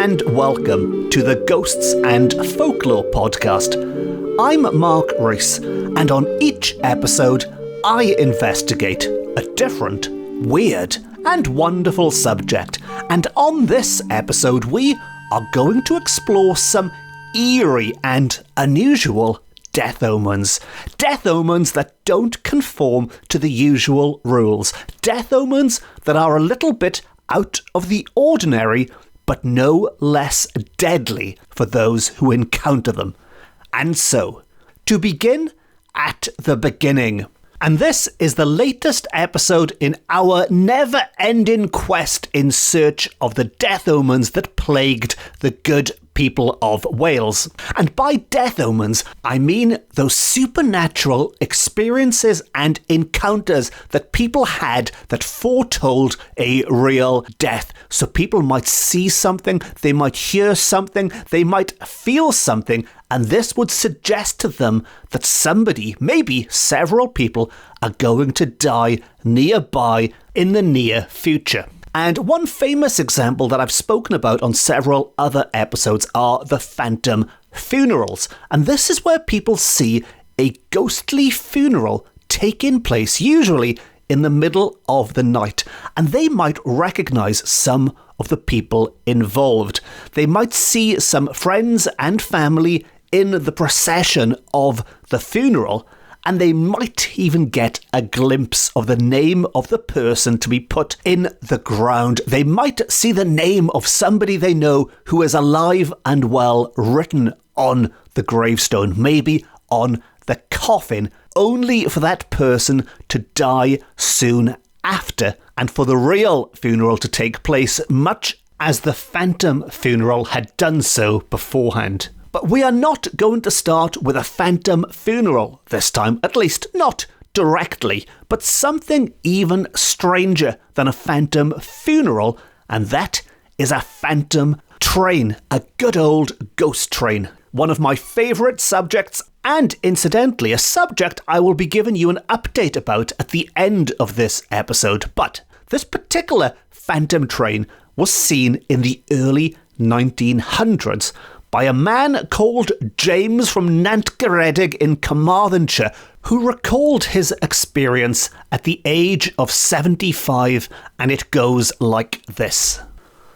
and welcome to the Ghosts and Folklore podcast. I'm Mark Rees, and on each episode, I investigate a different, weird, and wonderful subject. And on this episode, we are going to explore some eerie and unusual death omens. Death omens that don't conform to the usual rules. Death omens that are a little bit out of the ordinary, but no less deadly for those who encounter them. And so, to begin at the beginning. And this is the latest episode in our never-ending quest in search of the death omens that plagued the good people of Wales. And by death omens, I mean those supernatural experiences and encounters that people had that foretold a real death. So people might see something, they might hear something, they might feel something, and this would suggest to them that somebody, maybe several people, are going to die nearby in the near future. And one famous example that I've spoken about on several other episodes are the phantom funerals. And this is where people see a ghostly funeral taking place, usually in the middle of the night. And they might recognize some of the people involved. They might see some friends and family in the procession of the funeral, and they might even get a glimpse of the name of the person to be put in the ground. They might see the name of somebody they know who is alive and well written on the gravestone, maybe on the coffin, only for that person to die soon after, and for the real funeral to take place much as the phantom funeral had done so beforehand. But we are not going to start with a phantom funeral this time, at least not directly, but something even stranger than a phantom funeral, and that is a phantom train, a good old ghost train. One of my favourite subjects, and incidentally, a subject I will be giving you an update about at the end of this episode. But this particular phantom train was seen in the early 1900s by a man called James from Nantgaredig in Carmarthenshire, who recalled his experience at the age of 75, and it goes like this.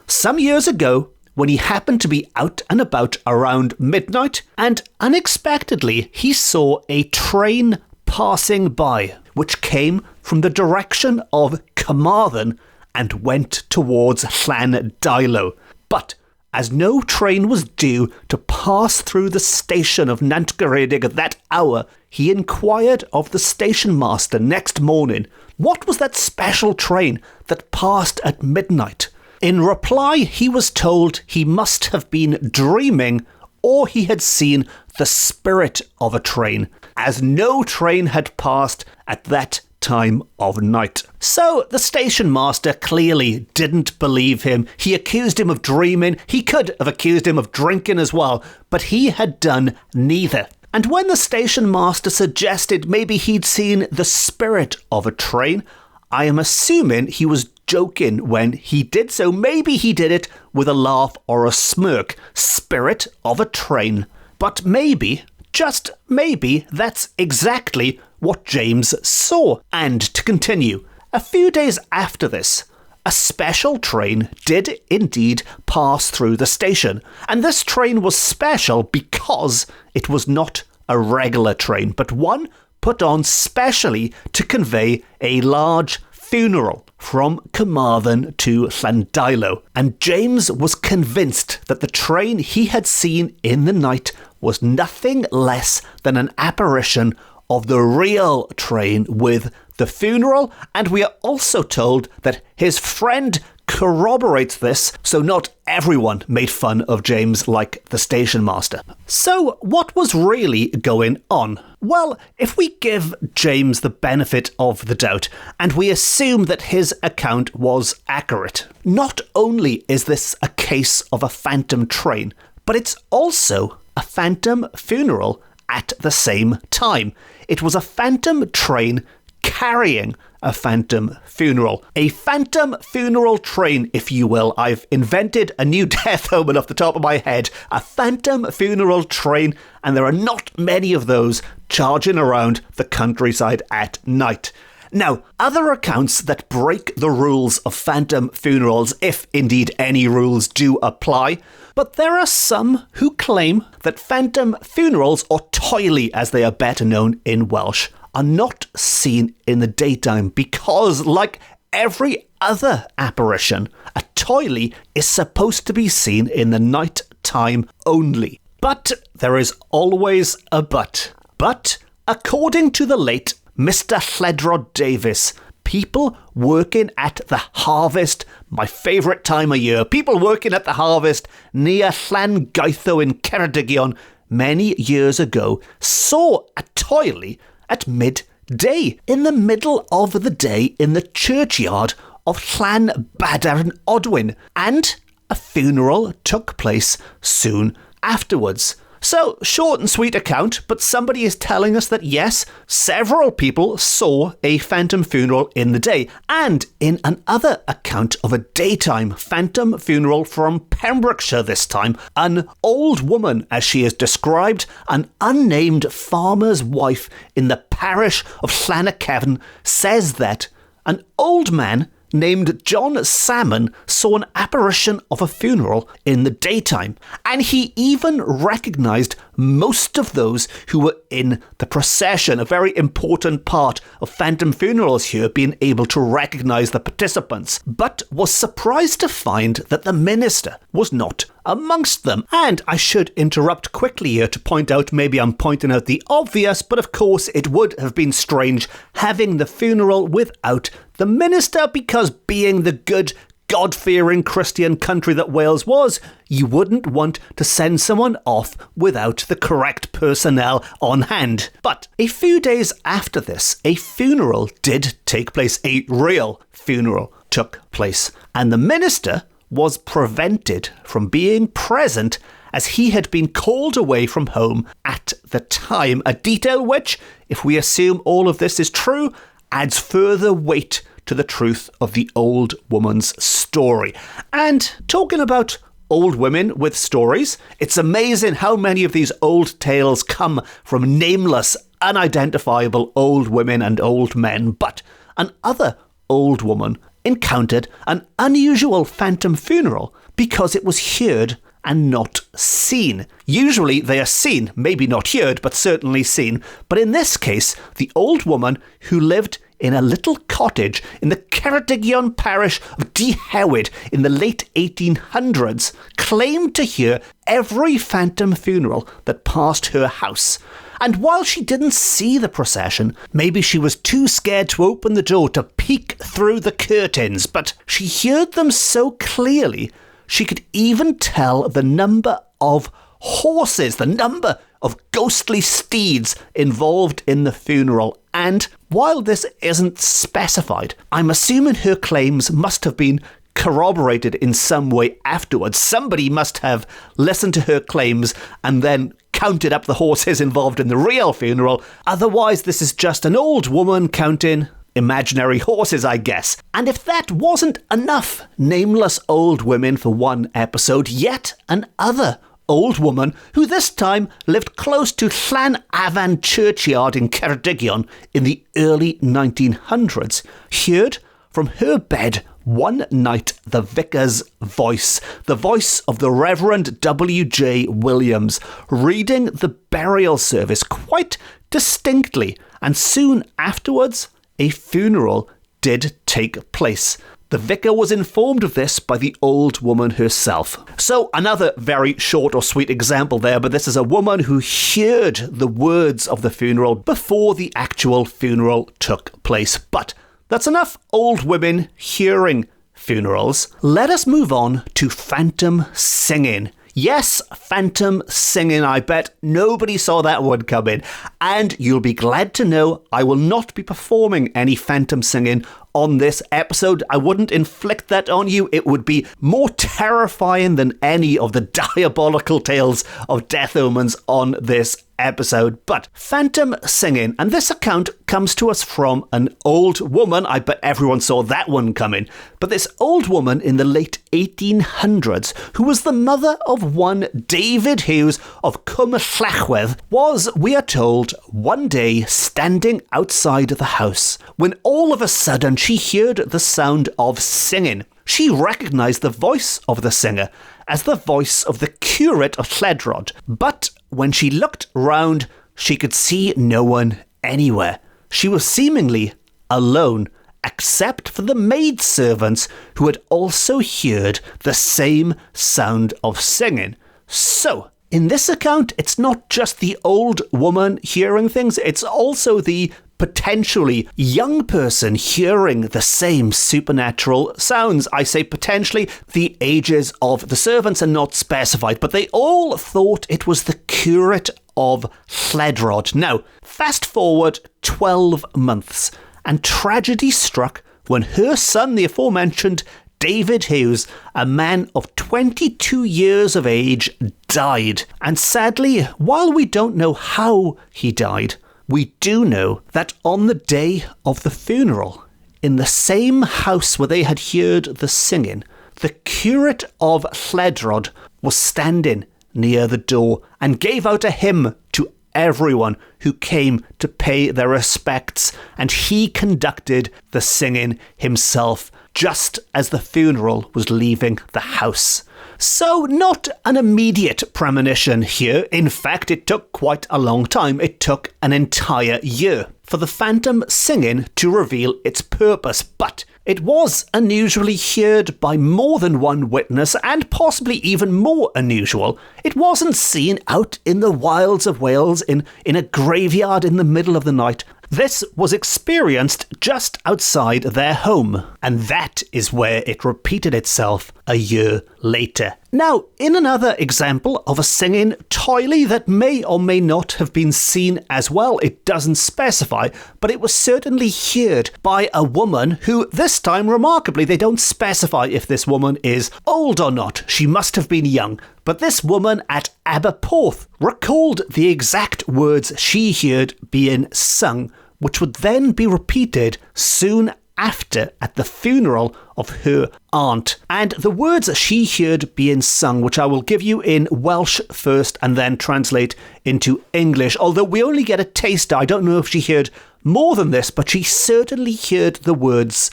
Some years ago, when he happened to be out and about around midnight, and unexpectedly he saw a train passing by, which came from the direction of Carmarthen and went towards Llandilo. But as no train was due to pass through the station of Nantgaredig at that hour, he inquired of the station master next morning what was that special train that passed at midnight. In reply, he was told he must have been dreaming, or he had seen the spirit of a train, as no train had passed at that time of night. So the station master clearly didn't believe him. He accused him of dreaming. He could have accused him of drinking as well, but he had done neither. And when the station master suggested maybe he'd seen the spirit of a train, I am assuming he was joking when he did so. Maybe he did it with a laugh or a smirk. Spirit of a train. But maybe, just maybe, that's exactly what James saw. And to continue, a few days after this, a special train did indeed pass through the station. And this train was special because it was not a regular train, but one put on specially to convey a large funeral from Carmarthen to Llandilo. And James was convinced that the train he had seen in the night was nothing less than an apparition of the real train with the funeral, and we are also told that his friend corroborates this, so not everyone made fun of James like the station master. So what was really going on? Well, if we give James the benefit of the doubt, and we assume that his account was accurate, not only is this a case of a phantom train, but it's also a phantom funeral at the same time. It was a phantom train carrying a phantom funeral. A phantom funeral train, if you will. I've invented a new death omen off the top of my head. A phantom funeral train, and there are not many of those charging around the countryside at night. Now, other accounts that break the rules of phantom funerals, if indeed any rules do apply, but there are some who claim that phantom funerals, or toili as they are better known in Welsh, are not seen in the daytime because, like every other apparition, a toili is supposed to be seen in the night time only. But there is always a but. But, according to the late Mr. Lledrod Davies, people working at the harvest, my favourite time of year, people working at the harvest near Calan Gaeaf in Mabinogion many years ago saw a toili at midday, in the middle of the day in the churchyard of Llan Badar Odwyn, and a funeral took place soon afterwards. So, short and sweet account, but somebody is telling us that yes, several people saw a phantom funeral in the day. And in another account of a daytime phantom funeral from Pembrokeshire this time, an old woman, as she is described, an unnamed farmer's wife in the parish of Llanacefn, says that an old man named John Salmon saw an apparition of a funeral in the daytime, and he even recognised most of those who were in the procession. A very important part of phantom funerals here, being able to recognise the participants, but was surprised to find that the minister was not amongst them. And I should interrupt quickly here to point out, maybe I'm pointing out the obvious, but of course it would have been strange having the funeral without the minister, because being the good, God-fearing Christian country that Wales was, you wouldn't want to send someone off without the correct personnel on hand. But a few days after this, a funeral did take place. A real funeral took place. And the minister was prevented from being present as he had been called away from home at the time. A detail which, if we assume all of this is true, adds further weight to the truth of the old woman's story. And talking about old women with stories, it's amazing how many of these old tales come from nameless, unidentifiable old women and old men. But another old woman encountered an unusual phantom funeral because it was heard and not seen. Usually they are seen, maybe not heard, but certainly seen. But in this case, the old woman who lived in a little cottage in the Ceredigion parish of Dehewyd in the late 1800s claimed to hear every phantom funeral that passed her house. And while she didn't see the procession, maybe she was too scared to open the door to peek through the curtains, but she heard them so clearly she could even tell the number of horses, the number of ghostly steeds involved in the funeral. And while this isn't specified, I'm assuming her claims must have been corroborated in some way afterwards. Somebody must have listened to her claims and then counted up the horses involved in the real funeral. Otherwise, this is just an old woman counting imaginary horses, I guess. And if that wasn't enough nameless old women for one episode, yet another old woman, who this time lived close to Llan Afan churchyard in Ceredigion in the early 1900s, heard from her bed one night the vicar's voice, the voice of the Reverend W.J. Williams, reading the burial service quite distinctly, and soon afterwards a funeral did take place. The vicar was informed of this by the old woman herself. So another very short or sweet example there, but this is a woman who heard the words of the funeral before the actual funeral took place. But that's enough old women hearing funerals. Let us move on to phantom singing. Yes, phantom singing. I bet nobody saw that one coming. And you'll be glad to know I will not be performing any phantom singing on this episode. I wouldn't inflict that on you. It would be more terrifying than any of the diabolical tales of death omens on this episode. But phantom singing, and this account comes to us from an old woman. I bet everyone saw that one coming. But this old woman in the late 1800s, who was the mother of one David Hughes of Cwm was, we are told, one day standing outside the house when all of a sudden she heard the sound of singing. She recognised the voice of the singer as the voice of the curate of Lledrod, but when she looked round, she could see no one anywhere. She was seemingly alone, except for the maidservants who had also heard the same sound of singing. So, in this account, it's not just the old woman hearing things, it's also the potentially young person hearing the same supernatural sounds. I say potentially, the ages of the servants are not specified, but they all thought it was the curate of Lledrod. Now, fast forward 12 months, and tragedy struck when her son, the aforementioned David Hughes, a man of 22 years of age, died. And sadly, while we don't know how he died, we do know that on the day of the funeral, in the same house where they had heard the singing, the curate of Lledrod was standing near the door and gave out a hymn to everyone who came to pay their respects, and he conducted the singing himself just as the funeral was leaving the house. So not an immediate premonition here. In fact, it took quite a long time. It took an entire year for the phantom singing to reveal its purpose, but it was unusually heard by more than one witness, and possibly even more unusual, it wasn't seen out in the wilds of Wales in a graveyard in the middle of the night. This was experienced just outside their home, and that is where it repeated itself a year later. Now, in another example of a singing toily that may or may not have been seen as well, it doesn't specify, but it was certainly heard by a woman who, this time, remarkably, they don't specify if this woman is old or not. She must have been young. But this woman at Aberporth recalled the exact words she heard being sung, which would then be repeated soon after at the funeral of her aunt. And the words she heard being sung, which I will give you in Welsh first and then translate into English, although we only get a taster. I don't know if she heard more than this, but she certainly heard the words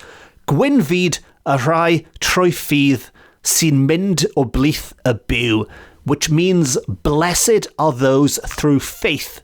Gwynfyd y rhai trwy ffydd sy'n mynd o blith y byw, which means blessed are those through faith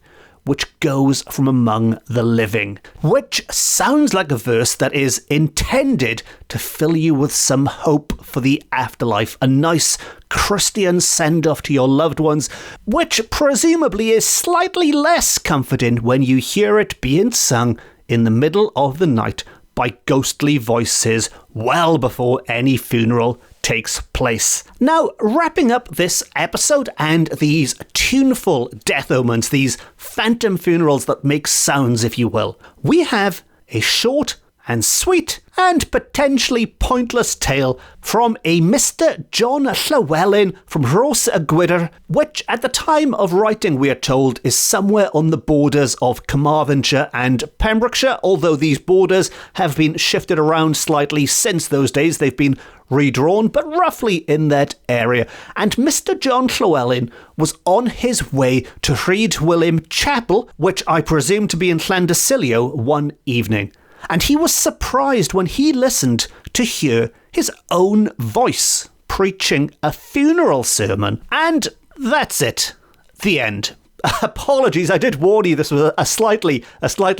which goes from among the living, which sounds like a verse that is intended to fill you with some hope for the afterlife, a nice Christian send-off to your loved ones, which presumably is slightly less comforting when you hear it being sung in the middle of the night by ghostly voices well before any funeral takes place. Now, wrapping up this episode and these tuneful death omens, these phantom funerals that make sounds, if you will, we have a short and sweet and potentially pointless tale from a Mr. John Llywelyn from Rhos y Gwydir, which at the time of writing, we are told, is somewhere on the borders of Carmarthenshire and Pembrokeshire, although these borders have been shifted around slightly since those days. They've been redrawn, but roughly in that area. And Mr. John Llywelyn was on his way to Rhyd William Chapel, which I presume to be in Llandyssilio, one evening. And he was surprised when he listened to hear his own voice preaching a funeral sermon. And that's it. The end. Apologies, I did warn you this was a slightly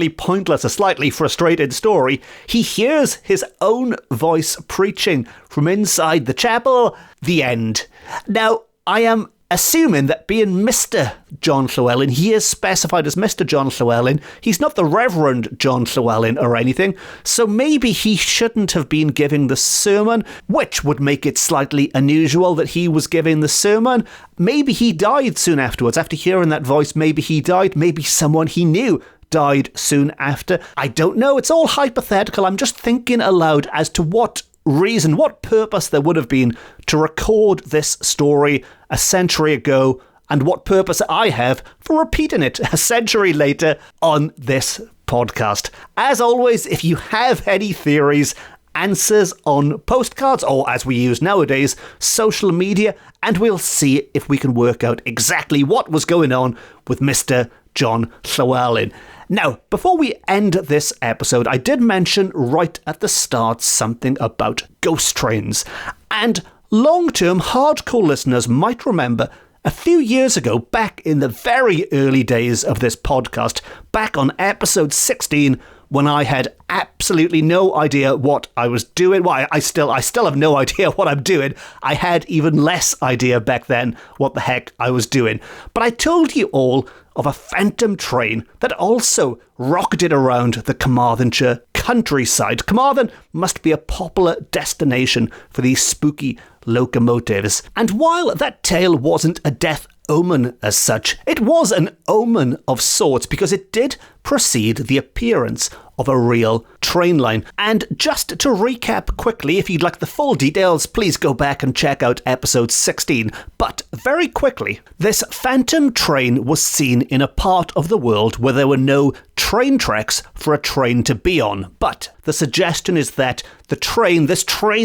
pointless, a slightly frustrated story. He hears his own voice preaching from inside the chapel. The end. Now, I am assuming that being Mr. John Llywelyn, he is specified as Mr. John Llywelyn. He's not the Reverend John Llywelyn or anything, so maybe he shouldn't have been giving the sermon, which would make it slightly unusual that he was giving the sermon. Maybe he died soon afterwards. After hearing that voice, maybe he died. Maybe someone he knew died soon after. I don't know. It's all hypothetical. I'm just thinking aloud as to what reason, what purpose there would have been to record this story a century ago and what purpose I have for repeating it a century later on this podcast. As always, if you have any theories, answers on postcards, or as we use nowadays, social media, and we'll see if we can work out exactly what was going on with Mr. John Llywelyn. Now, before we end this episode, I did mention right at the start something about ghost trains, and long-term hardcore listeners might remember a few years ago, back in the very early days of this podcast, back on episode 16, when I had absolutely no idea what I was doing. Well, I still have no idea what I'm doing. I had even less idea back then what the heck I was doing. But I told you all of a phantom train that also rocketed around the Carmarthenshire countryside. Carmarthen must be a popular destination for these spooky locomotives. And while that tale wasn't a death omen as such, it was an omen of sorts because it did precede the appearance of a real train line. And just to recap quickly, if you'd like the full details, please go back and check out episode 16. But very quickly, this phantom train was seen in a part of the world where there were no train tracks for a train to be on. But the suggestion is that this train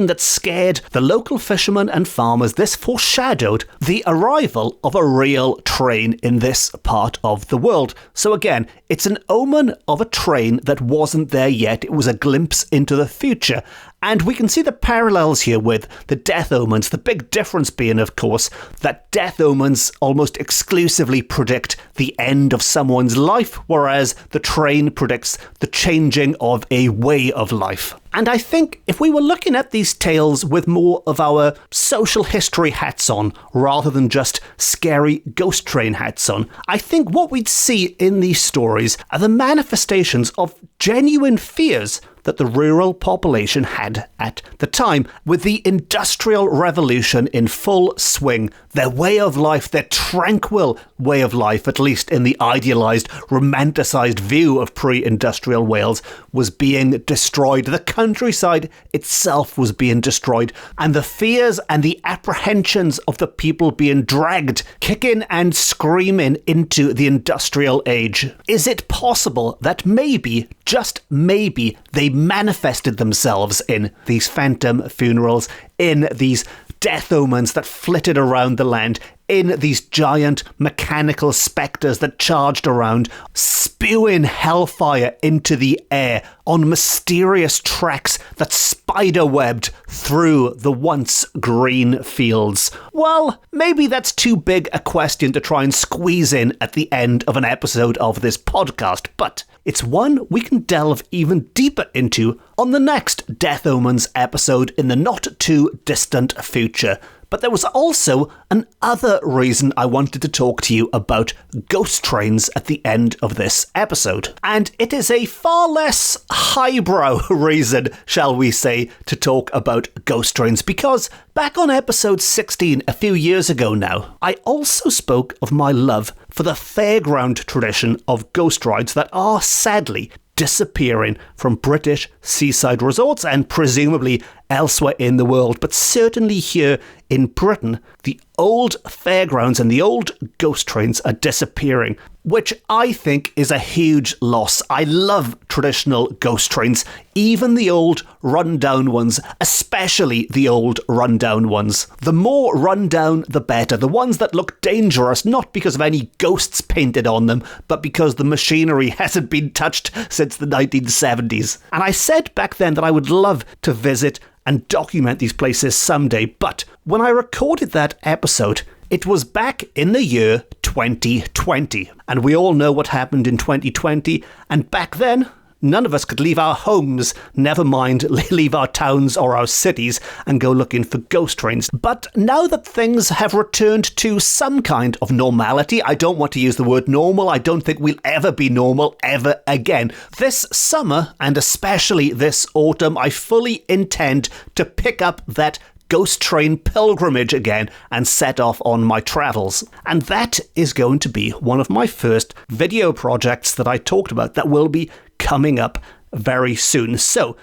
that scared the local fishermen and farmers, this foreshadowed the arrival of a real train in this part of the world. So again, it's an omen of a train that wasn't there yet. It was a glimpse into the future. And we can see the parallels here with the death omens. The big difference being, of course, that death omens almost exclusively predict the end of someone's life, whereas the train predicts the changing of a way of life. And I think if we were looking at these tales with more of our social history hats on, rather than just scary ghost train hats on, I think what we'd see in these stories are the manifestations of genuine fears that the rural population had at the time. With the Industrial Revolution in full swing, their way of life, their tranquil way of life, at least in the idealised, romanticised view of pre-industrial Wales, was being destroyed. The countryside itself was being destroyed, and the fears and the apprehensions of the people being dragged, kicking and screaming into the industrial age. Is it possible that maybe, just maybe, they manifested themselves in these phantom funerals, in these death omens that flitted around the land, in these giant mechanical spectres that charged around, spewing hellfire into the air on mysterious tracks that spiderwebbed through the once green fields? Well, maybe that's too big a question to try and squeeze in at the end of an episode of this podcast, but it's one we can delve even deeper into on the next Death Omens episode in the not too distant future. But there was also another reason I wanted to talk to you about ghost trains at the end of this episode. And it is a far less highbrow reason, shall we say, to talk about ghost trains. Because back on episode 16, a few years ago now, I also spoke of my love for the fairground tradition of ghost rides that are sadly disappearing from British seaside resorts and presumably elsewhere in the world, but certainly here in Britain, the old fairgrounds and the old ghost trains are disappearing, which I think is a huge loss. I love traditional ghost trains, even the old rundown ones, especially the old rundown ones. The more rundown, the better. The ones that look dangerous, not because of any ghosts painted on them, but because the machinery hasn't been touched since the 1970s. And I said back then that I would love to visit and document these places someday, but when I recorded that episode, it was back in the year 2020, and we all know what happened in 2020, and back then, none of us could leave our homes, never mind leave our towns or our cities and go looking for ghost trains. But now that things have returned to some kind of normality, I don't want to use the word normal, I don't think we'll ever be normal ever again. This summer, and especially this autumn, I fully intend to pick up that ghost train pilgrimage again and set off on my travels. And that is going to be one of my first video projects that I talked about that will be coming up very soon. So,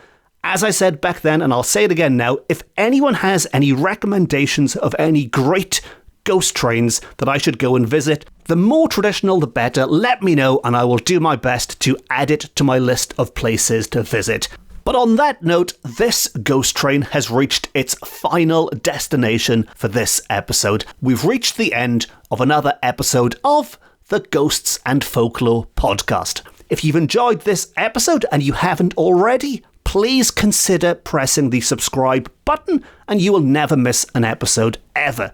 as I said back then, and I'll say it again now, if anyone has any recommendations of any great ghost trains that I should go and visit. The more traditional, the better. Let me know and I will do my best to add it to my list of places to visit. But on that note, this ghost train has reached its final destination for this episode. We've reached the end of another episode of the Ghosts and Folklore podcast. If you've enjoyed this episode and you haven't already, please consider pressing the subscribe button and you will never miss an episode ever.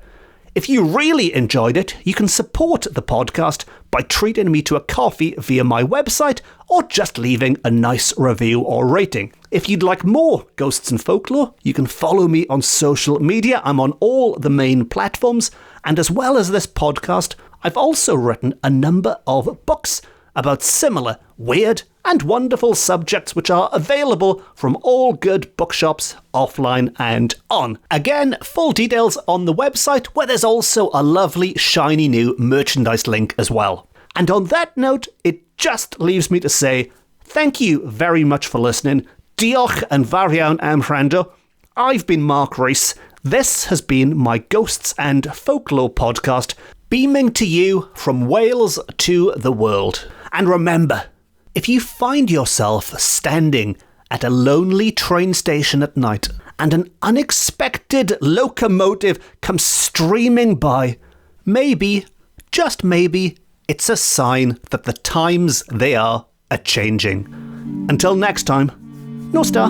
If you really enjoyed it, you can support the podcast by treating me to a coffee via my website or just leaving a nice review or rating. If you'd like more Ghosts and Folklore, you can follow me on social media. I'm on all the main platforms, and as well as this podcast, I've also written a number of books about similar weird and wonderful subjects which are available from all good bookshops offline and on. Again, full details on the website, where there's also a lovely shiny new merchandise link as well. And on that note, it just leaves me to say thank you very much for listening. Diolch and fawr iawn am wrando. I've been Mark Rees. This has been my Ghosts and Folklore podcast, beaming to you from Wales to the world. And remember, if you find yourself standing at a lonely train station at night and an unexpected locomotive comes streaming by, maybe, just maybe, it's a sign that the times they are a-changing. Until next time, Nos ta.